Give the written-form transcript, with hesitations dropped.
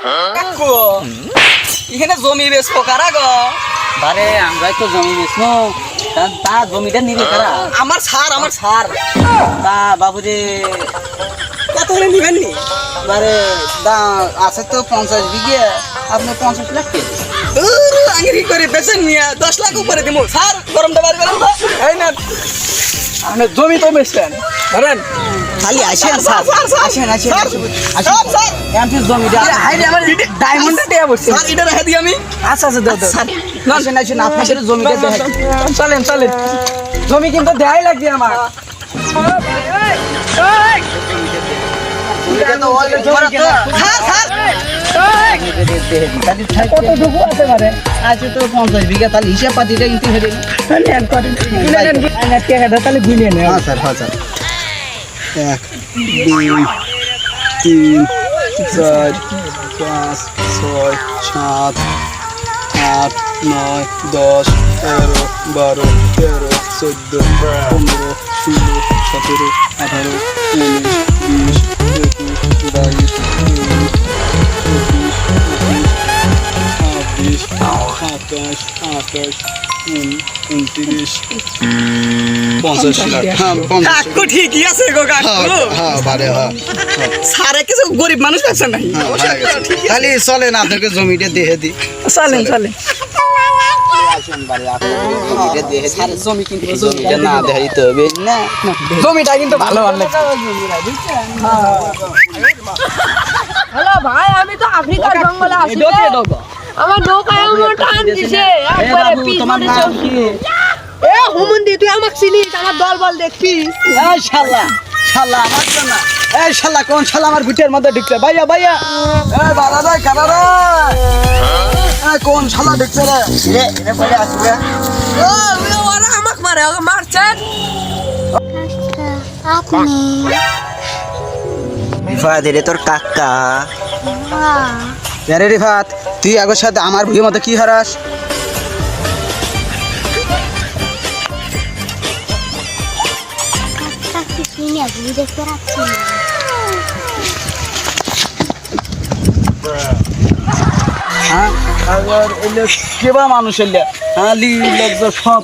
কাকু এখানে জমি বেচবো কারা গো? আরে আমরাই তো জমি বেচবো, তা জমিটা নিবে কারা? আমার সার তা বাবুরে কত হলে নিবেন নি? বারে আছে তো 50 বিঘে, আপনি 50 লাখ কে আঙ্গিরি করে বেচেন নিয়ে 10 লাখ উপরে দিব। স্যার গরমটা বার করেন তো। এই না আপনি জমি তো বেচলেন ধরেন খালি আসেন স্যার, আসেন আসেন স্যার এমপি জমিটা হাইরে আমার ডায়মন্ডে টিয়া বসছে। স্যার এটা রেখে দিই আমি। আচ্ছা আচ্ছা দাও দাও আসেন আসেন আপনার সাথে জমিটা দেখাই। চলেন জমি কিন্তু দেয়াই লাগবে আমার। জমিটা তো অলরেডি জমা তো কতটুকু আছে পারে? আছে তো 50 বিঘা, তাহলে হিসাব পাতিটা কিন্তু হেরে নেন কত তাহলে গুলিয়ে নেন। হ্যাঁ স্যার 1 2 3 4 5 6 7 8 9 10 11 12 13 14 15 16 17 18 19 20 21 22 23 24 25 50 লাখ। হ্যাঁ কাকু ঠিকই আছে গো কাকু। হ্যাঁ বারে হ্যাঁ সারে কিছু গরিব মানুষ ব্যবসা নাই। খালি চলেন আপনাকে জমিটা দেখে দিই। চলেন জমি কিন্তু জমিটা না দেখাইতে হবে না, জমিটা কিন্তু ভালো লাগছে। হ্যালো ভাই, আমি তো আফ্রিকার জঙ্গলে আছি রে। আমার নৌকায় আমার টান দিছে একবারে পিছ তোমার করে নাম চলছি। কি? এ হুমুন্দি, তুই আমাকে চিনিস? আমার দল বল দেখছিস? এই শালা আমার তো না। এই শালা কোন শালা আমার ভিটের মধ্যে ঢুকছে? ভাইয়া এই বাড়া রে কারা রে? এই কোন শালা ঢুকছে রে? রে পড়ে আসবে। ওরা আমাকে মারে, ওকে মারছে। রিফাত রে তোর কাকা। আরে রিফাত, তুই আগের সাথে আমার ভুঁইয়ের মধ্যে কি হারাস? হ্যাঁ কেবা মানুষ এলে হ্যাঁ লি সব